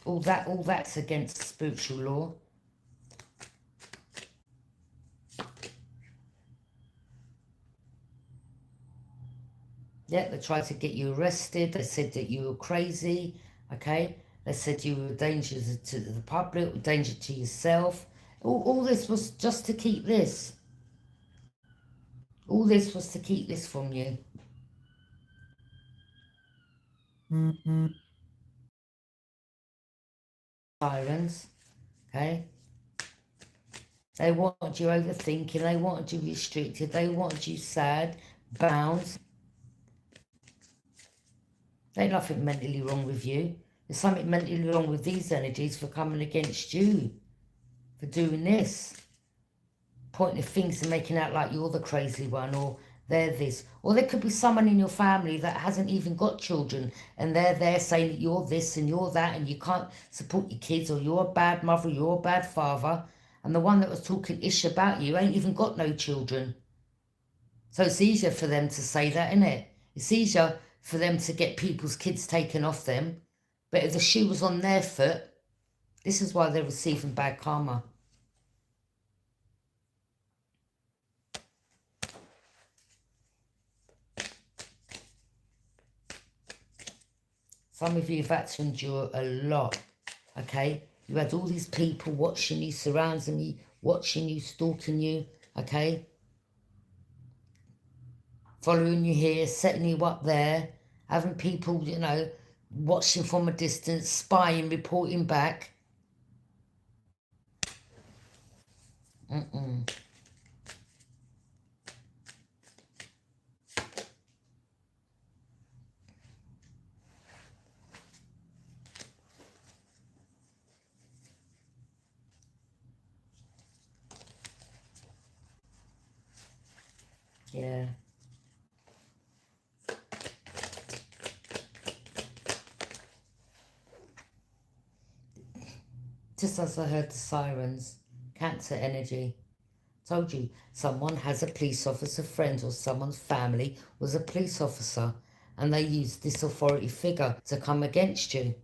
All that's against spiritual law. Yeah, they tried to get you arrested. They said that you were crazy, okay? They said you were a danger to the public, a danger to yourself. All this was just to keep this. All this was to keep this from you. Sirens, okay? They wanted you overthinking. They wanted you restricted. They wanted you sad, bound. There's nothing mentally wrong with you. There's something mentally wrong with these energies for coming against you, for doing this. Pointing fingers and making out like you're the crazy one, or they're this. Or there could be someone in your family that hasn't even got children, and they're there saying that you're this and you're that, and you can't support your kids, or you're a bad mother, you're a bad father, and the one that was talking ish about you ain't even got no children. So it's easier for them to say that, isn't it? It's easier for them to get people's kids taken off them. But if the shoe was on their foot, this is why they're receiving bad karma. Some of you have had to endure a lot, okay? You had all these people watching you, surrounding you, watching you, stalking you, okay? Following you here, setting you up there, having people, you know, watching from a distance, spying, reporting back. Yeah. Just as I heard the sirens, Cancer energy. Told you, someone has a police officer friend or someone's family was a police officer, and they used this authority figure to come against you.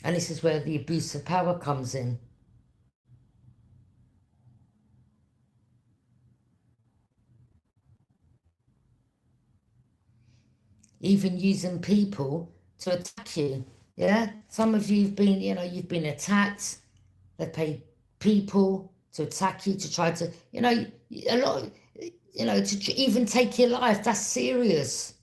And this is where the abuse of power comes in. Even using people to attack you. Yeah? Some of you have been, you know, you've been attacked. They paid people to attack you, to try to, you know, a lot, you know, to even take your life. That's serious.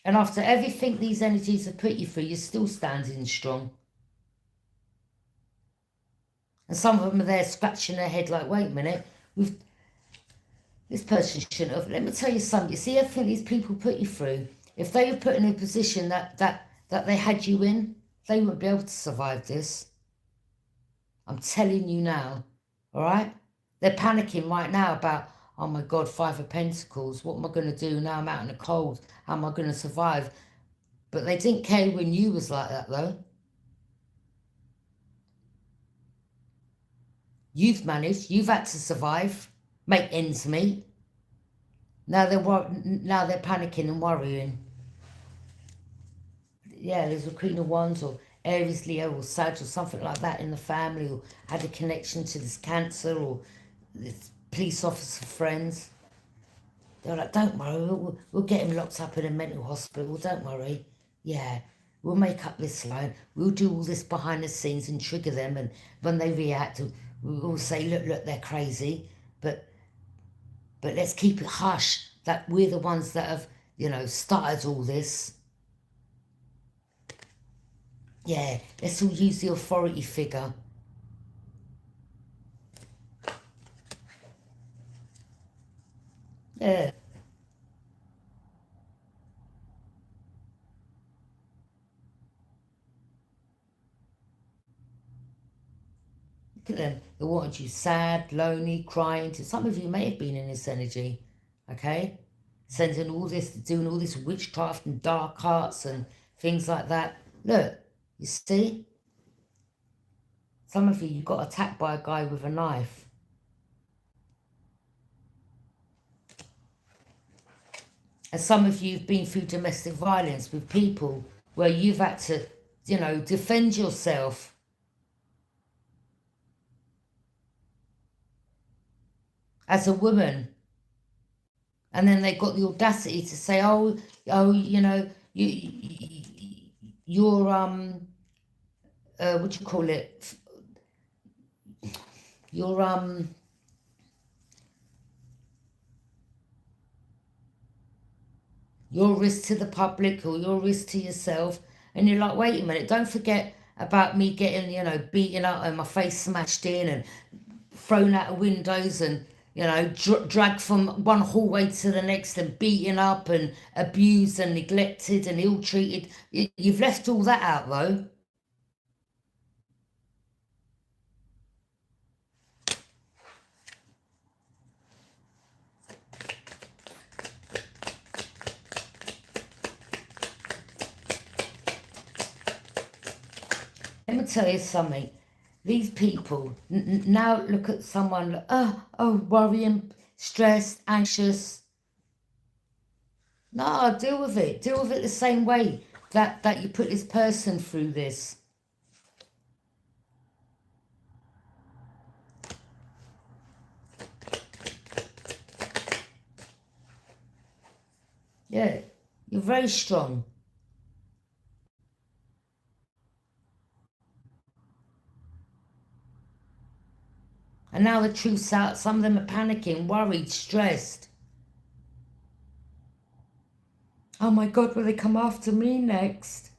And after everything these energies have put you through, you're still standing strong. And some of them are there scratching their head like, wait a minute, this person shouldn't have. Let me tell you something. You see everything these people put you through, if they were put in a position that they had you in, they wouldn't be able to survive this. I'm telling you now, all right? They're panicking right now about, oh my God, Five of Pentacles. What am I going to do now? I'm out in the cold. How am I going to survive? But they didn't care when you was like that, though. You've managed. You've had to survive, make ends meet. Now they're panicking and worrying. Yeah, there's a Queen of Wands or Aries, Leo or Sag or something like that in the family, or had a connection to this Cancer or this police officer friends. They're like, don't worry, we'll get him locked up in a mental hospital, don't worry. Yeah, we'll make up this line. We'll do all this behind the scenes and trigger them, and when they react, we'll say, look, they're crazy, but let's keep it hush, that we're the ones that have, started all this. Yeah, let's all use the authority figure. Yeah. Look at them. They wanted you sad, lonely, crying. Some of you may have been in this energy, okay? Sending all this, doing all this witchcraft and dark arts and things like that. Look, you see? Some of you got attacked by a guy with a knife. And some of you have been through domestic violence with people where you've had to, defend yourself. As a woman. And then they got the audacity to say, oh, you're, what do you call it? You're, your risk to the public or your risk to yourself. And you're like, wait a minute, don't forget about me getting, beaten up and my face smashed in and thrown out of windows and, dragged from one hallway to the next and beaten up and abused and neglected and ill-treated. You've left all that out, though. Let me tell you something. These people now look at someone like, worrying, stressed, anxious. No, deal with it. Deal with it the same way that you put this person through this. Yeah, you're very strong. And now the truth's out. Some of them are panicking, worried, stressed. Oh my God, will they come after me next?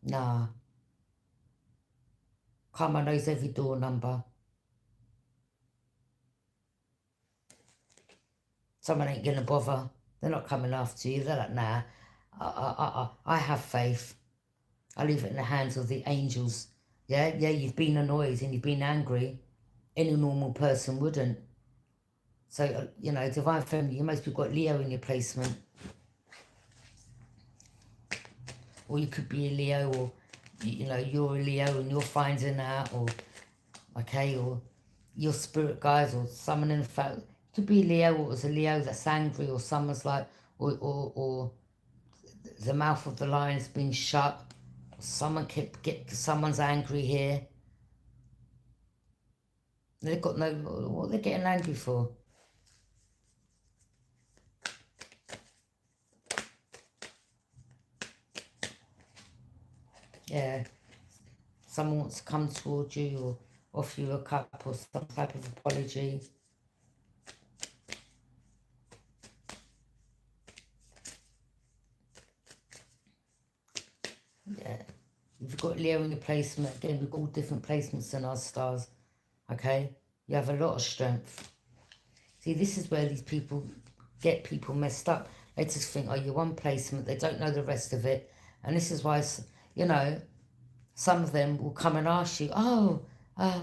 Nah. Karma knows every door number. Someone ain't gonna bother. They're not coming after you. They're like, nah. I have faith. I leave it in the hands of the angels. Yeah, you've been annoyed and you've been angry. Any normal person wouldn't. So, divine family, you most people got Leo in your placement. Or you could be a Leo, or, you're a Leo and you're finding out, or, okay, or your spirit guides, or someone in the fact, could be a Leo, or it was a Leo that's angry, or someone's like, or the mouth of the lion's been shut. Someone's angry here. They've got no, what they're getting angry for? Yeah. Someone wants to come towards you or offer you a cup or some type of apology. Yeah. You've got Leo in your placement. Again, we've got all different placements in our stars. Okay? You have a lot of strength. See, this is where these people get people messed up. They just think, oh, you're one placement. They don't know the rest of it. And this is why, some of them will come and ask you, oh,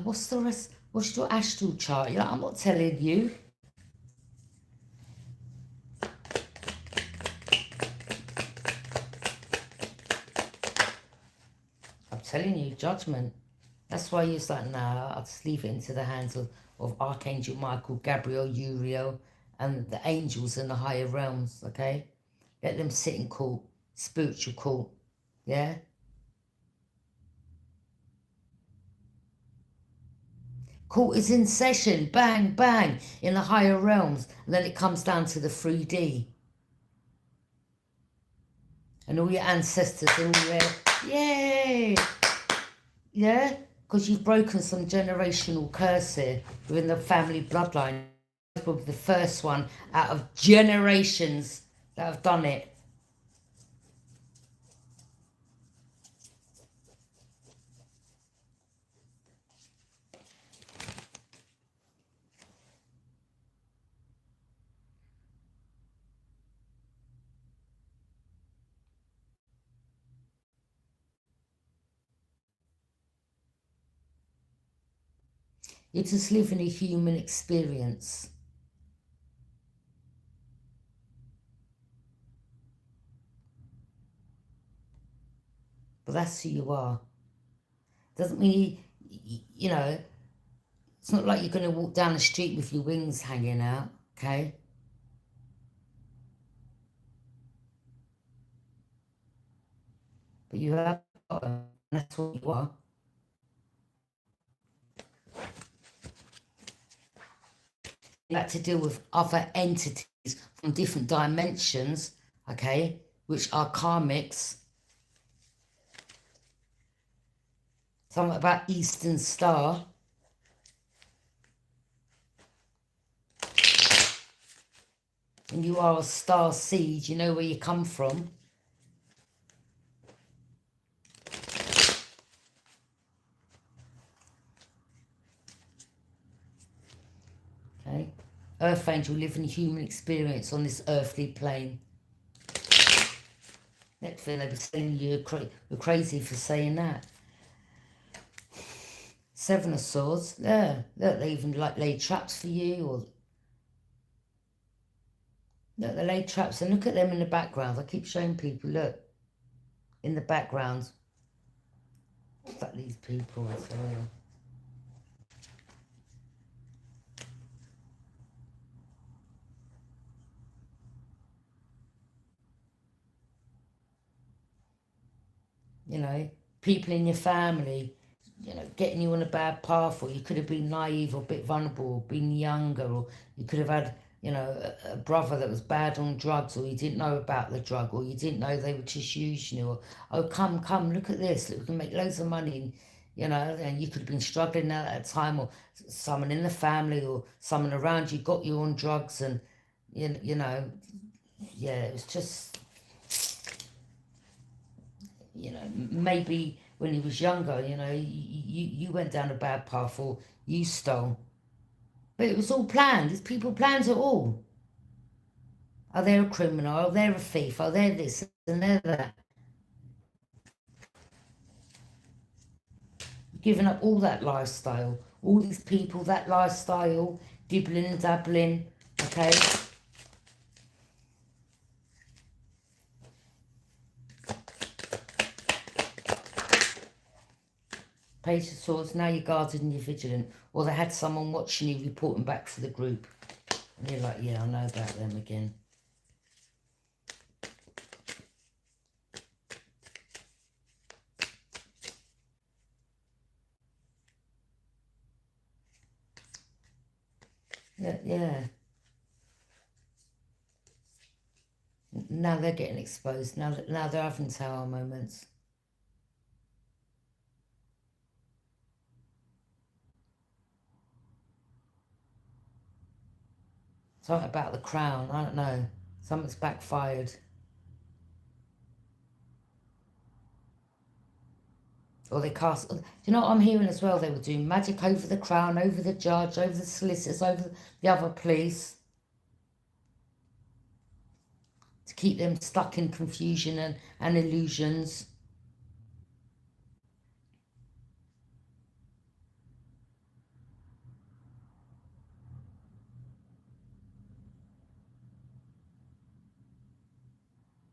what's the rest? What's your astral chart? You're like, I'm not telling you. I'm telling you, judgment. That's why you're like, nah, I'll just leave it into the hands of Archangel Michael, Gabriel, Uriel, and the angels in the higher realms, okay? Let them sit in court, spiritual court, yeah? Court is in session, bang, bang, in the higher realms, and then it comes down to the 3D. And all your ancestors are all there, yay! Yeah? Because you've broken some generational curse here within the family bloodline. Probably the first one out of generations that have done it. You're just living a human experience. But that's who you are. Doesn't mean you know, it's not like you're going to walk down the street with your wings hanging out, okay? But you have got them. That's what you are. You have to deal with other entities from different dimensions, okay, which are karmics. Something about Eastern Star. And you are a star seed, you know where you come from. Okay. Earth angel living human experience on this earthly plane. Next thing they were saying you're crazy for saying that. Seven of Swords. Yeah, look, they even like laid traps for you, or look, they laid traps, and look at them in the background. I keep showing people, look, in the background. It's like these people, I swear. You know, people in your family, you know, getting you on a bad path, or you could have been naive or a bit vulnerable, or been younger, or you could have had, you know, a brother that was bad on drugs, or you didn't know about the drug, or you didn't know they were just using you, or, oh, come, look at this, look, we can make loads of money, and, you know, and you could have been struggling at that time, or someone in the family, or someone around you got you on drugs, and, you know, yeah, it was just, you know, maybe when he was younger, you know, you went down a bad path, or you stole. But it was all planned. These people planned it all. Oh, they're a criminal. Oh, they're a thief. Oh, they're this and they're that. Giving up all that lifestyle. All these people, that lifestyle, dibbling and dabbling, okay? Page of Swords, now you're guarded and you're vigilant. Or they had someone watching you reporting back for the group. And you're like, yeah, I know about them again. Yeah. Now they're getting exposed. Now they're having tower moments. Something about the crown. I don't know. Something's backfired. Or they cast... Do you know what I'm hearing as well? They were doing magic over the crown, over the judge, over the solicitors, over the other police. To keep them stuck in confusion and illusions.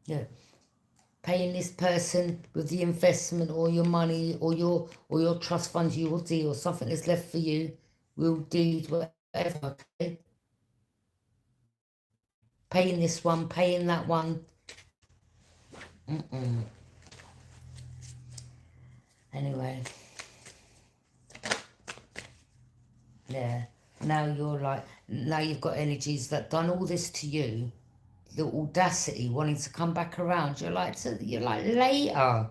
Yeah. paying this person with the investment or your money or your trust funds you will deal, or something that's left for you, will deed, whatever, okay? Paying this one, paying that one. Anyway. Yeah. Now you're like, now you've got energies that done all this to you. The audacity, wanting to come back around. You're like, later.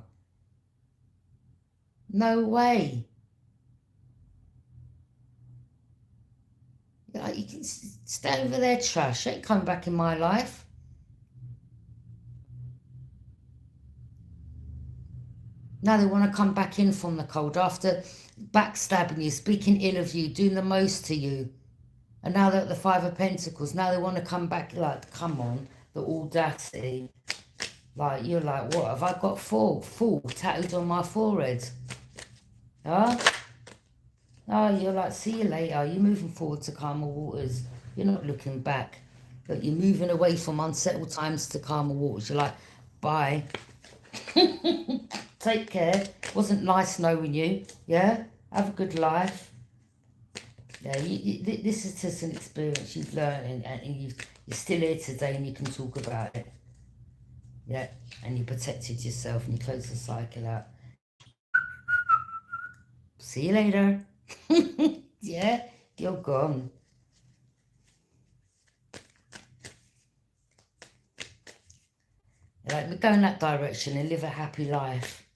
No way. You're like, you can stay over there, trash. Ain't come back in my life. Now they want to come back in from the cold after backstabbing you, speaking ill of you, doing the most to you. And now they're at the Five of Pentacles. Now they want to come back. Like, come on, the audacity. Like, you're like, what have I got? Fool tattooed on my forehead. Huh? Oh, you're like, see you later. You're moving forward to calmer waters. You're not looking back. But you're moving away from unsettled times to calmer waters. You're like, bye. Take care. Wasn't nice knowing you. Yeah? Have a good life. Yeah, this is just an experience you've learned, and you're still here today and you can talk about it. Yeah, and you protected yourself and you closed the cycle out. See you later. Yeah, you're gone. Like, go in that direction and live a happy life.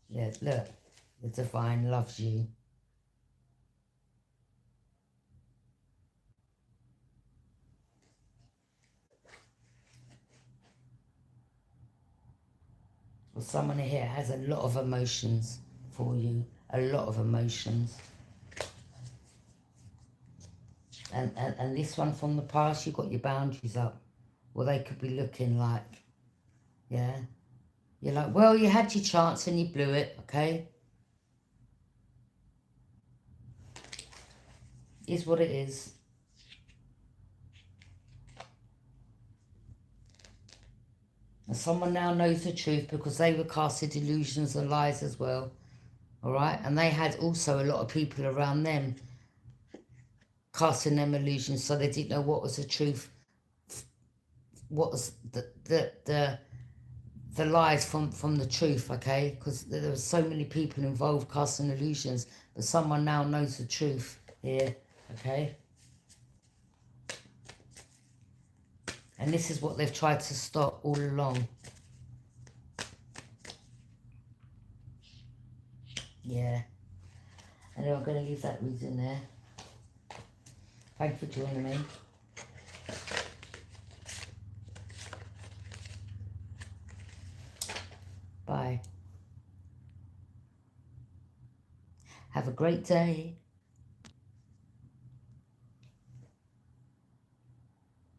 Yeah, look, the divine loves you. Well, someone here has a lot of emotions for you. A lot of emotions. And this one from the past, you got your boundaries up. Well, they could be looking like, yeah. You're like, well, you had your chance and you blew it, okay? Is what it is. And someone now knows the truth because they were casted illusions and lies as well. All right? And they had also a lot of people around them casting them illusions, so they didn't know what was the truth, what was the lies from the truth, okay? Because there were so many people involved casting illusions, but someone now knows the truth here, okay? And this is what they've tried to stop all along. Yeah. And I'm going to leave that reading there. Thanks for joining me. Bye. Have a great day.